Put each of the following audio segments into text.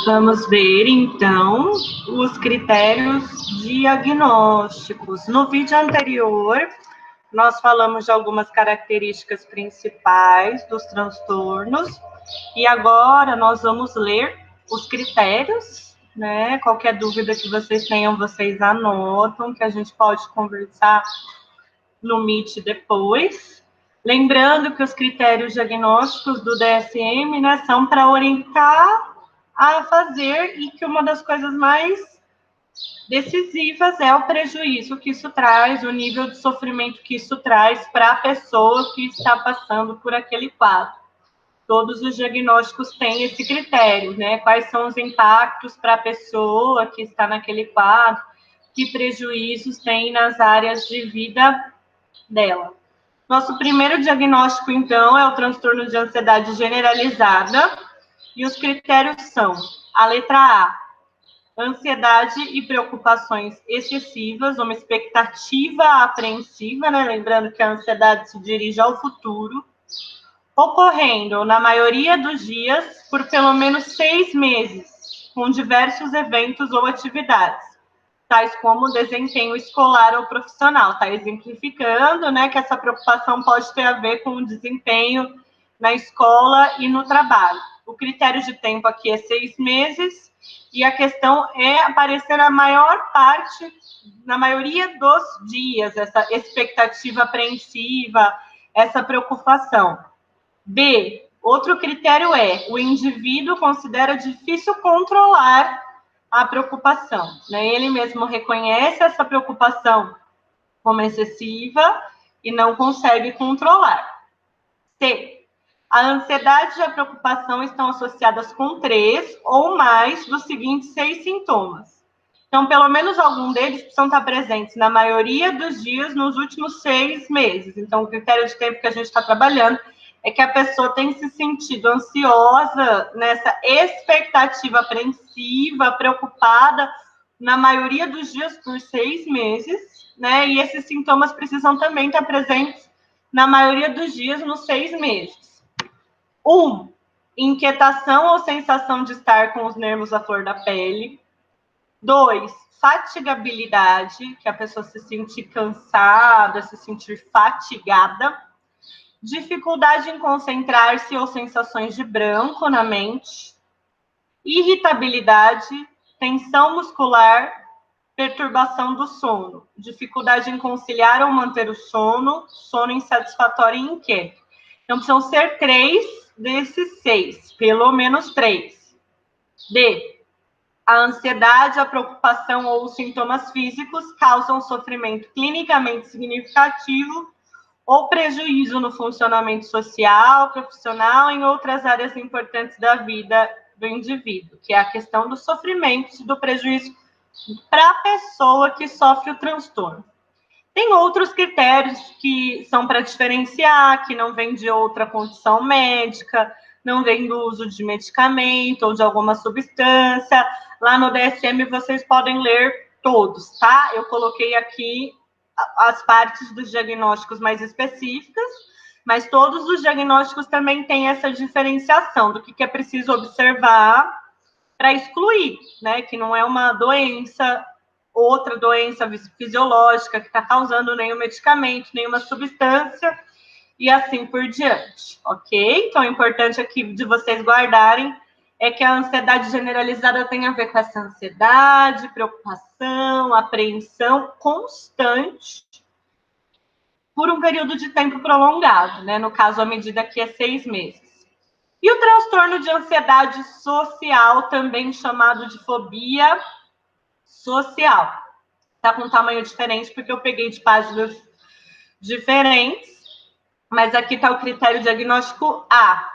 Vamos ver, então, os critérios diagnósticos. No vídeo anterior, nós falamos de algumas características principais dos transtornos, e agora nós vamos ler os critérios, né? Qualquer dúvida que vocês tenham, vocês anotam, que a gente pode conversar no Meet depois. Lembrando que os critérios diagnósticos do DSM, né, são para orientar a fazer, e que uma das coisas mais decisivas é o prejuízo que isso traz, o nível de sofrimento que isso traz para a pessoa que está passando por aquele quadro. Todos os diagnósticos têm esse critério, né? Quais são os impactos para a pessoa que está naquele quadro, que prejuízos tem nas áreas de vida dela. Nosso primeiro diagnóstico, então, é o transtorno de ansiedade generalizada, e os critérios são: a letra A, ansiedade e preocupações excessivas, uma expectativa apreensiva, né? Lembrando que a ansiedade se dirige ao futuro, ocorrendo, na maioria dos dias, por pelo menos 6 meses, com diversos eventos ou atividades, tais como desempenho escolar ou profissional. Está exemplificando, né, que essa preocupação pode ter a ver com o desempenho na escola e no trabalho. O critério de tempo aqui é 6 meses, e a questão é aparecer na maior parte, na maioria dos dias, essa expectativa apreensiva, essa preocupação. B, outro critério é: o indivíduo considera difícil controlar a preocupação, né? Ele mesmo reconhece essa preocupação como excessiva e não consegue controlar. C, a ansiedade e a preocupação estão associadas com 3 ou mais dos seguintes 6 sintomas. Então, pelo menos algum deles precisam estar presentes na maioria dos dias nos últimos 6 meses. Então, o critério de tempo que a gente está trabalhando é que a pessoa tem se sentido ansiosa, nessa expectativa apreensiva, preocupada, na maioria dos dias por 6 meses, né? E esses sintomas precisam também estar presentes na maioria dos dias nos 6 meses. 1, inquietação ou sensação de estar com os nervos à flor da pele. 2, fatigabilidade, que a pessoa se sentir cansada, se sentir fatigada. Dificuldade em concentrar-se ou sensações de branco na mente. Irritabilidade, tensão muscular, perturbação do sono. Dificuldade em conciliar ou manter o sono, sono insatisfatório e inquieto. Então, precisam ser 3 desses 6, pelo menos 3. D, a ansiedade, a preocupação ou os sintomas físicos causam sofrimento clinicamente significativo ou prejuízo no funcionamento social, profissional, em outras áreas importantes da vida do indivíduo, que é a questão do sofrimento, do prejuízo para a pessoa que sofre o transtorno. Tem outros critérios que são para diferenciar, que não vem de outra condição médica, não vem do uso de medicamento ou de alguma substância. Lá no DSM vocês podem ler todos, tá? Eu coloquei aqui as partes dos diagnósticos mais específicas, mas todos os diagnósticos também têm essa diferenciação do que é preciso observar para excluir, né? Que não é uma doença, outra doença fisiológica que está causando nenhum medicamento, nenhuma substância, e assim por diante, ok? Então, o importante aqui de vocês guardarem é que a ansiedade generalizada tem a ver com essa ansiedade, preocupação, apreensão constante por um período de tempo prolongado, né? No caso, a medida aqui é 6 meses. E o transtorno de ansiedade social, também chamado de fobia social. Está com um tamanho diferente, porque eu peguei de páginas diferentes, mas aqui está o critério diagnóstico A.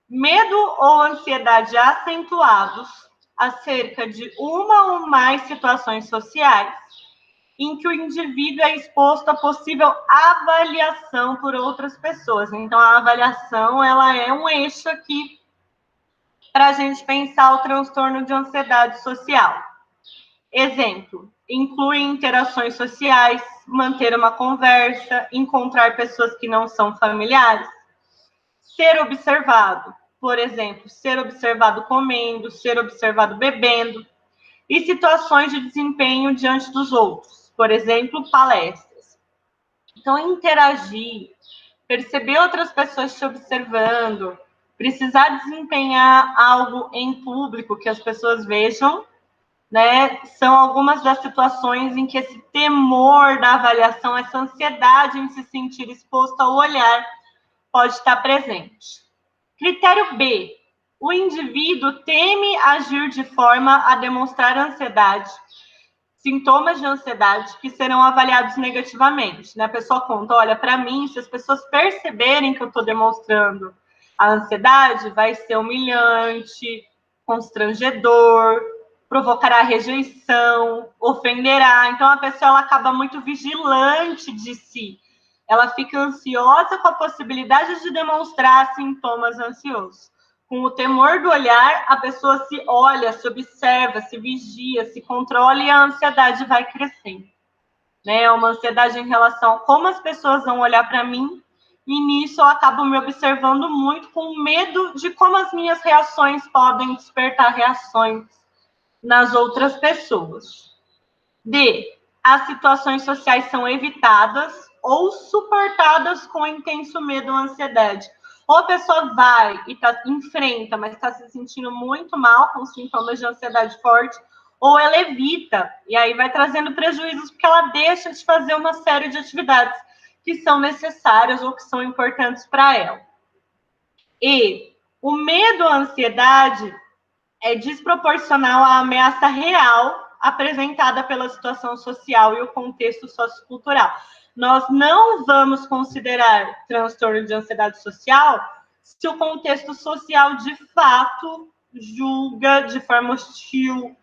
Medo ou ansiedade acentuados acerca de uma ou mais situações sociais em que o indivíduo é exposto a possível avaliação por outras pessoas. Então, a avaliação, ela é um eixo aqui para a gente pensar o transtorno de ansiedade social. Exemplo, inclui interações sociais, manter uma conversa, encontrar pessoas que não são familiares, ser observado, por exemplo, ser observado comendo, ser observado bebendo, e situações de desempenho diante dos outros, por exemplo, palestras. Então, interagir, perceber outras pessoas te observando, precisar desempenhar algo em público que as pessoas vejam, né? São algumas das situações em que esse temor da avaliação, essa ansiedade em se sentir exposto ao olhar, pode estar presente. Critério B. O indivíduo teme agir de forma a demonstrar ansiedade, sintomas de ansiedade que serão avaliados negativamente. Né? A pessoa conta, olha, para mim, se as pessoas perceberem que eu estou demonstrando a ansiedade, vai ser humilhante, constrangedor, provocará rejeição, ofenderá. Então, a pessoa ela acaba muito vigilante de si. Ela fica ansiosa com a possibilidade de demonstrar sintomas ansiosos. Com o temor do olhar, a pessoa se olha, se observa, se vigia, se controla e a ansiedade vai crescendo. Né? Uma ansiedade em relação a como as pessoas vão olhar para mim, e nisso eu acabo me observando muito com medo de como as minhas reações podem despertar reações nas outras pessoas. D. As situações sociais são evitadas ou suportadas com intenso medo ou ansiedade. Ou a pessoa vai e enfrenta, mas está se sentindo muito mal, com sintomas de ansiedade forte, ou ela evita, e aí vai trazendo prejuízos, porque ela deixa de fazer uma série de atividades que são necessárias ou que são importantes para ela. E o medo ou a ansiedade é desproporcional à ameaça real apresentada pela situação social e o contexto sociocultural. Nós não vamos considerar transtorno de ansiedade social se o contexto social de fato julga de forma hostil,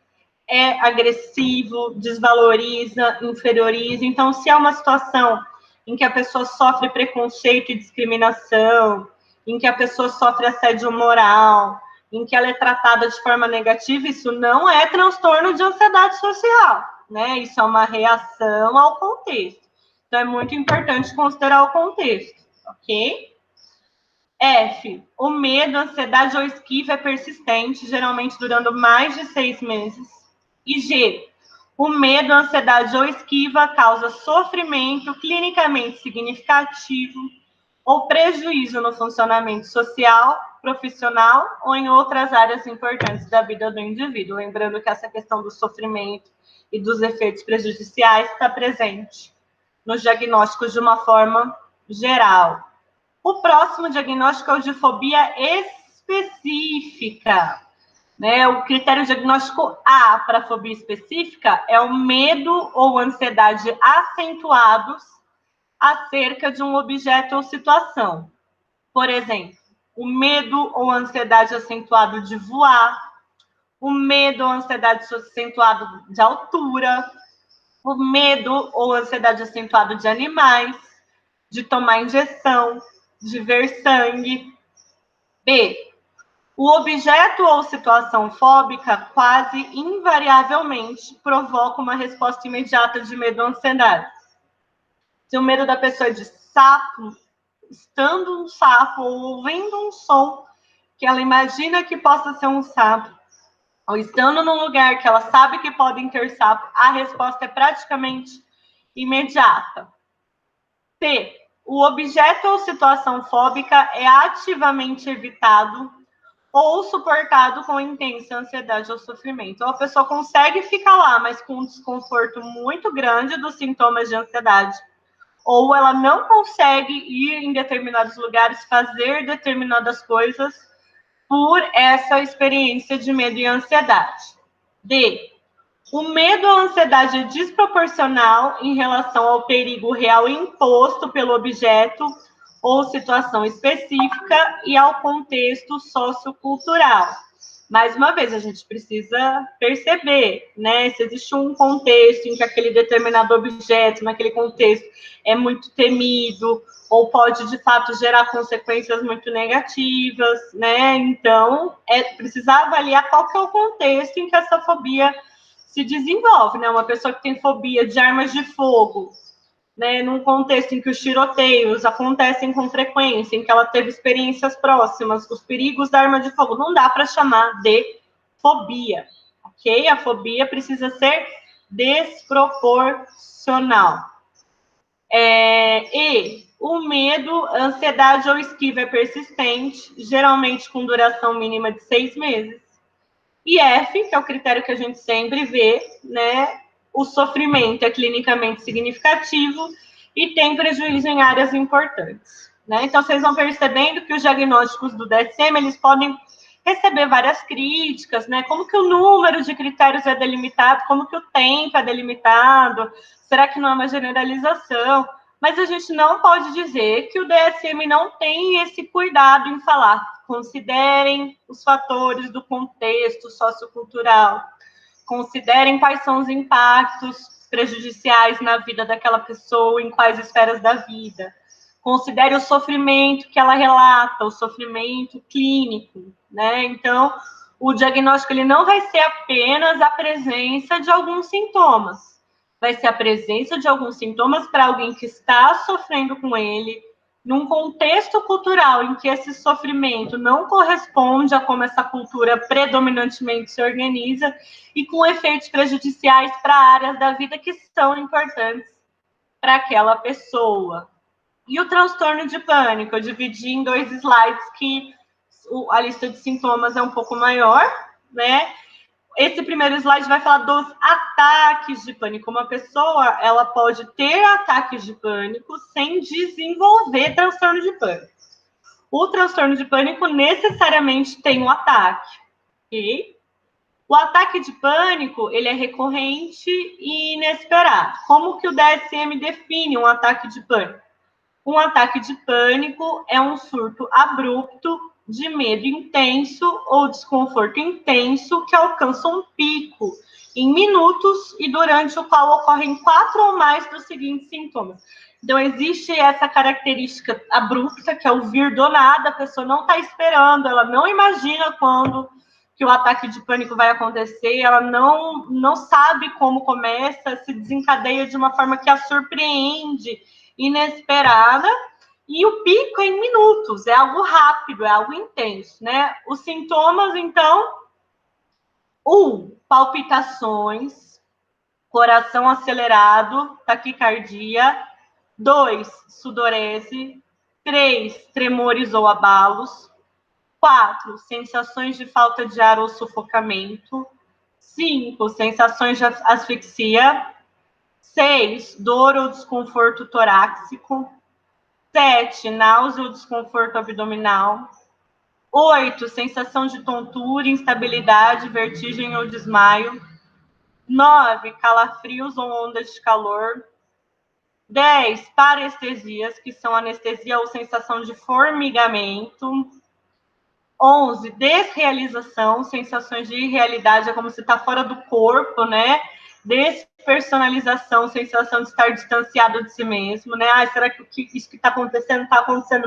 é agressivo, desvaloriza, inferioriza. Então, se é uma situação em que a pessoa sofre preconceito e discriminação, em que a pessoa sofre assédio moral, em que ela é tratada de forma negativa, isso não é transtorno de ansiedade social, né? Isso é uma reação ao contexto. Então, é muito importante considerar o contexto, ok? F. O medo, ansiedade ou esquiva é persistente, geralmente durando mais de 6 meses. E G. O medo, ansiedade ou esquiva causa sofrimento clinicamente significativo ou prejuízo no funcionamento social, profissional ou em outras áreas importantes da vida do indivíduo. Lembrando que essa questão do sofrimento e dos efeitos prejudiciais está presente nos diagnósticos de uma forma geral. O próximo diagnóstico é o de fobia específica. Né? O critério diagnóstico A para fobia específica é o medo ou ansiedade acentuados acerca de um objeto ou situação. Por exemplo, o medo ou ansiedade acentuado de voar, o medo ou ansiedade acentuado de altura, o medo ou ansiedade acentuado de animais, de tomar injeção, de ver sangue. B. O objeto ou situação fóbica quase invariavelmente provoca uma resposta imediata de medo ou ansiedade. Se o medo da pessoa é de sapo, estando um sapo ou ouvindo um som que ela imagina que possa ser um sapo, ou estando num lugar que ela sabe que podem ter sapo, a resposta é praticamente imediata. C. O objeto ou situação fóbica é ativamente evitado ou suportado com intensa ansiedade ou sofrimento. Então, a pessoa consegue ficar lá, mas com um desconforto muito grande dos sintomas de ansiedade. Ou ela não consegue ir em determinados lugares, fazer determinadas coisas por essa experiência de medo e ansiedade. D. O medo ou ansiedade é desproporcional em relação ao perigo real imposto pelo objeto ou situação específica e ao contexto sociocultural. Mais uma vez, a gente precisa perceber, né? Se existe um contexto em que aquele determinado objeto, naquele contexto, é muito temido, ou pode, de fato, gerar consequências muito negativas, né? Então, precisar avaliar qual que é o contexto em que essa fobia se desenvolve, né? Uma pessoa que tem fobia de armas de fogo, né, num contexto em que os tiroteios acontecem com frequência, em que ela teve experiências próximas, os perigos da arma de fogo, não dá para chamar de fobia, ok? A fobia precisa ser desproporcional. E o medo, ansiedade ou esquiva é persistente, geralmente com duração mínima de 6 meses. E F, que é o critério que a gente sempre vê, né? O sofrimento é clinicamente significativo e tem prejuízo em áreas importantes, né? Então, vocês vão percebendo que os diagnósticos do DSM, eles podem receber várias críticas, né? Como que o número de critérios é delimitado, como que o tempo é delimitado, será que não é uma generalização? Mas a gente não pode dizer que o DSM não tem esse cuidado em falar. Considerem os fatores do contexto sociocultural, considerem quais são os impactos prejudiciais na vida daquela pessoa, em quais esferas da vida. Considere o sofrimento que ela relata, o sofrimento clínico, né? Então, o diagnóstico ele não vai ser apenas a presença de alguns sintomas, vai ser a presença de alguns sintomas para alguém que está sofrendo com ele, num contexto cultural em que esse sofrimento não corresponde a como essa cultura predominantemente se organiza e com efeitos prejudiciais para áreas da vida que são importantes para aquela pessoa. E o transtorno de pânico, eu dividi em 2 slides que a lista de sintomas é um pouco maior, né? Esse primeiro slide vai falar dos ataques de pânico. Uma pessoa, ela pode ter ataques de pânico sem desenvolver transtorno de pânico. O transtorno de pânico necessariamente tem um ataque, ok? O ataque de pânico, ele é recorrente e inesperado. Como que o DSM define um ataque de pânico? Um ataque de pânico é um surto abrupto de medo intenso ou desconforto intenso que alcança um pico em minutos e durante o qual ocorrem 4 ou mais dos seguintes sintomas. Então, existe essa característica abrupta, que é o vir do nada, a pessoa não está esperando, ela não imagina quando que o ataque de pânico vai acontecer, ela não sabe como começa, se desencadeia de uma forma que a surpreende, inesperada, e o pico é em minutos, é algo rápido, é algo intenso, né? Os sintomas, então, 1, palpitações, coração acelerado, taquicardia, 2, sudorese, 3, tremores ou abalos, 4, sensações de falta de ar ou sufocamento, 5, sensações de asfixia, 6, dor ou desconforto torácico, 7, náusea ou desconforto abdominal, 8, sensação de tontura, instabilidade, vertigem ou desmaio, 9, calafrios ou ondas de calor, 10, parestesias, que são anestesia ou sensação de formigamento, 11, desrealização, sensações de irrealidade, é como se está fora do corpo, né? Despersonalização, sensação de estar distanciado de si mesmo, né? Ah, será que isso que está acontecendo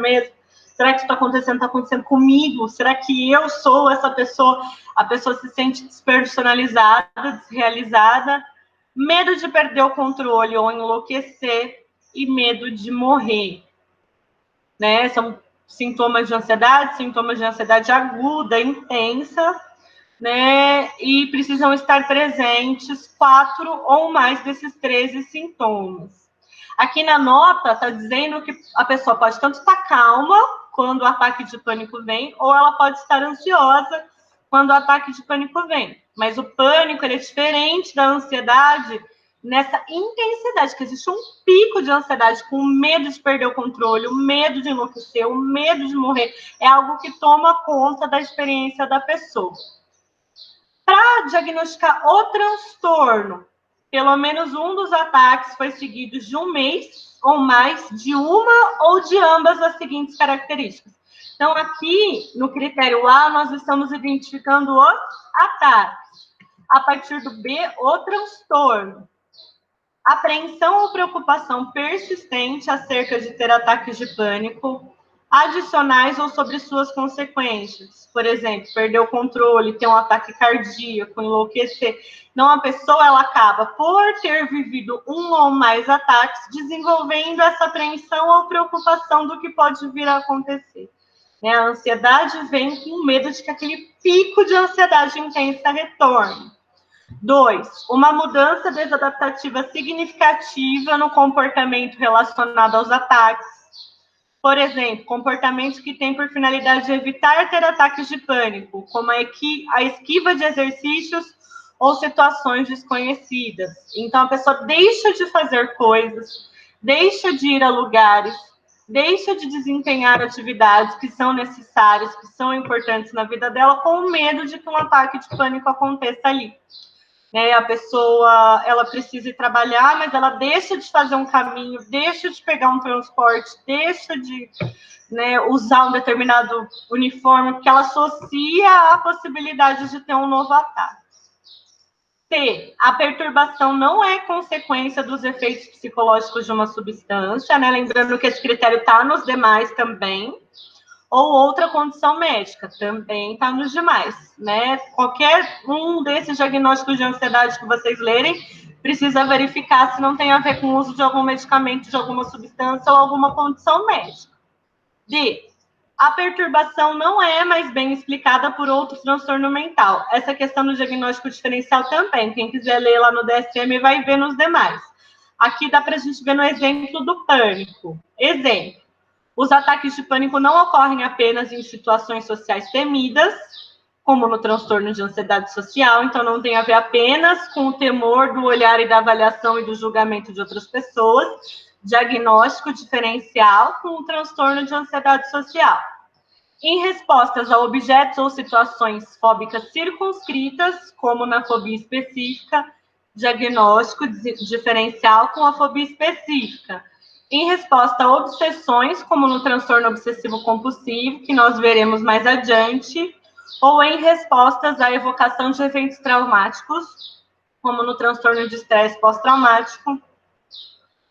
mesmo? Será que isso está acontecendo comigo? Será que eu sou essa pessoa? A pessoa se sente despersonalizada, desrealizada, medo de perder o controle ou enlouquecer e medo de morrer, né? São sintomas de ansiedade aguda, intensa, né? E precisam estar presentes 4 ou mais desses 13 sintomas. Aqui na nota está dizendo que a pessoa pode tanto estar calma quando o ataque de pânico vem, ou ela pode estar ansiosa quando o ataque de pânico vem. Mas o pânico ele é diferente da ansiedade nessa intensidade, que existe um pico de ansiedade, com medo de perder o controle, o medo de enlouquecer, o medo de morrer. É algo que toma conta da experiência da pessoa. Para diagnosticar o transtorno, pelo menos um dos ataques foi seguido de 1 mês ou mais de uma ou de ambas as seguintes características. Então, aqui, no critério A, nós estamos identificando os ataques. A partir do B, o transtorno. Apreensão ou preocupação persistente acerca de ter ataques de pânico. adicionais ou sobre suas consequências. Por exemplo, perder o controle, ter um ataque cardíaco, enlouquecer. Então, a pessoa ela acaba, por ter vivido um ou mais ataques, desenvolvendo essa apreensão ou preocupação do que pode vir a acontecer. A ansiedade vem com medo de que aquele pico de ansiedade intensa retorne. 2, uma mudança desadaptativa significativa no comportamento relacionado aos ataques. Por exemplo, comportamentos que têm por finalidade evitar ter ataques de pânico, como a esquiva de exercícios ou situações desconhecidas. Então, a pessoa deixa de fazer coisas, deixa de ir a lugares, deixa de desempenhar atividades que são necessárias, que são importantes na vida dela, com medo de que um ataque de pânico aconteça ali. A pessoa, ela precisa ir trabalhar, mas ela deixa de fazer um caminho, deixa de pegar um transporte, deixa de usar um determinado uniforme, porque ela associa a possibilidade de ter um novo ataque. C, a perturbação não é consequência dos efeitos psicológicos de uma substância, lembrando que esse critério está nos demais também, ou outra condição médica, também está nos demais, Qualquer um desses diagnósticos de ansiedade que vocês lerem, precisa verificar se não tem a ver com o uso de algum medicamento, de alguma substância ou alguma condição médica. D, a perturbação não é mais bem explicada por outro transtorno mental. Essa questão do diagnóstico diferencial também, quem quiser ler lá no DSM vai ver nos demais. Aqui dá para a gente ver no exemplo do pânico. Exemplo. Os ataques de pânico não ocorrem apenas em situações sociais temidas, como no transtorno de ansiedade social, então não tem a ver apenas com o temor do olhar e da avaliação e do julgamento de outras pessoas, diagnóstico diferencial com o transtorno de ansiedade social. Em respostas a objetos ou situações fóbicas circunscritas, como na fobia específica, diagnóstico diferencial com a fobia específica. Em resposta a obsessões, como no transtorno obsessivo-compulsivo, que nós veremos mais adiante, ou em respostas à evocação de eventos traumáticos, como no transtorno de estresse pós-traumático,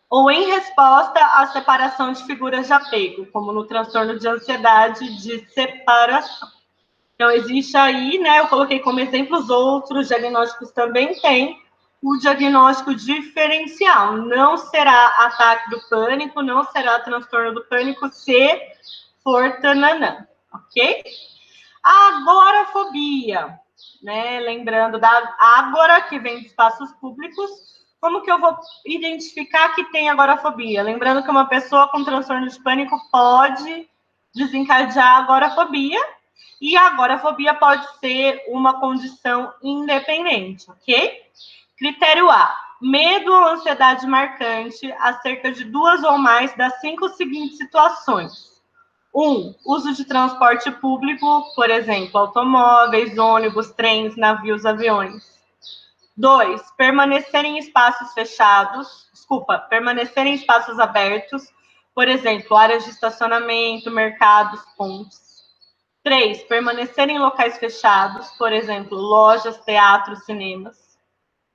ou em resposta à separação de figuras de apego, como no transtorno de ansiedade de separação. Então, existe aí, eu coloquei como exemplos, outros diagnósticos também tem, o diagnóstico diferencial. Não será ataque do pânico, não será transtorno do pânico se for tananã, ok? A agorafobia, lembrando da ágora, que vem de espaços públicos. Como que eu vou identificar que tem agorafobia? Lembrando que uma pessoa com transtorno de pânico pode desencadear a agorafobia, e a agorafobia pode ser uma condição independente, ok? Critério A, medo ou ansiedade marcante acerca de 2 ou mais das 5 seguintes situações. 1, uso de transporte público, por exemplo, automóveis, ônibus, trens, navios, aviões. 2, permanecer em espaços abertos, por exemplo, áreas de estacionamento, mercados, pontes. 3, permanecer em locais fechados, por exemplo, lojas, teatros, cinemas.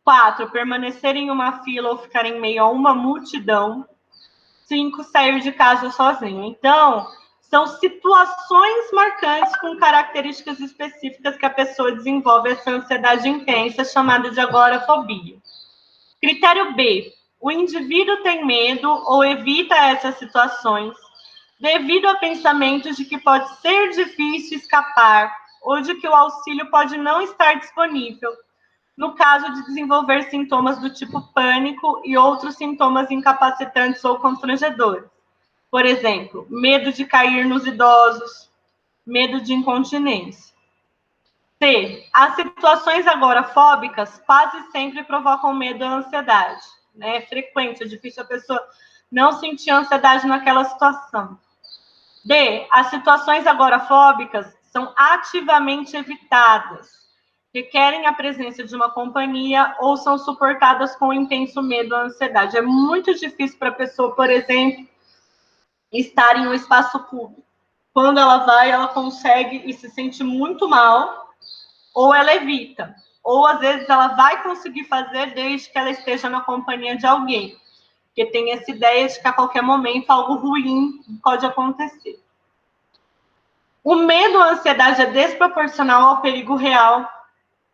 4, permanecer em uma fila ou ficar em meio a uma multidão. 5, sair de casa sozinho. Então, são situações marcantes com características específicas que a pessoa desenvolve essa ansiedade intensa, chamada de agorafobia. Critério B, o indivíduo tem medo ou evita essas situações devido a pensamentos de que pode ser difícil escapar ou de que o auxílio pode não estar disponível, no caso de desenvolver sintomas do tipo pânico e outros sintomas incapacitantes ou constrangedores. Por exemplo, medo de cair nos idosos, medo de incontinência. C. As situações agorafóbicas quase sempre provocam medo e ansiedade. É frequente, é difícil a pessoa não sentir ansiedade naquela situação. D. As situações agorafóbicas são ativamente evitadas, requerem a presença de uma companhia ou são suportadas com intenso medo ou ansiedade. É muito difícil para a pessoa, por exemplo, estar em um espaço público. Quando ela vai, ela consegue e se sente muito mal, ou ela evita. Ou, às vezes, ela vai conseguir fazer desde que ela esteja na companhia de alguém. Porque tem essa ideia de que a qualquer momento algo ruim pode acontecer. O medo ou ansiedade é desproporcional ao perigo real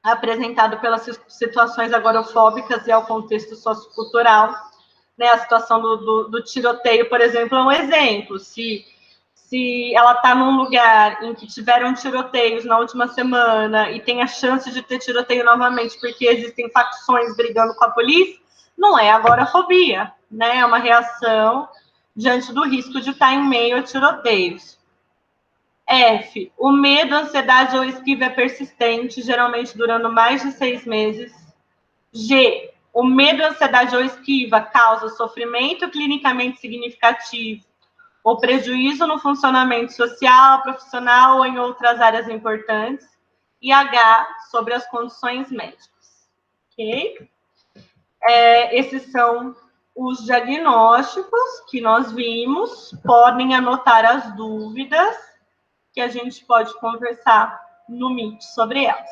apresentado pelas situações agorafóbicas e ao contexto sociocultural. Né? A situação do tiroteio, por exemplo, é um exemplo. Se ela está num lugar em que tiveram tiroteios na última semana e tem a chance de ter tiroteio novamente porque existem facções brigando com a polícia, não é agorafobia, né? É uma reação diante do risco de estar em meio a tiroteios. F. O medo, ansiedade ou esquiva é persistente, geralmente durando mais de 6 meses. G. O medo, ansiedade ou esquiva causa sofrimento clinicamente significativo ou prejuízo no funcionamento social, profissional ou em outras áreas importantes. E H. Sobre as condições médicas. Ok? Esses são os diagnósticos que nós vimos. Podem anotar as dúvidas que a gente pode conversar no Meet sobre elas.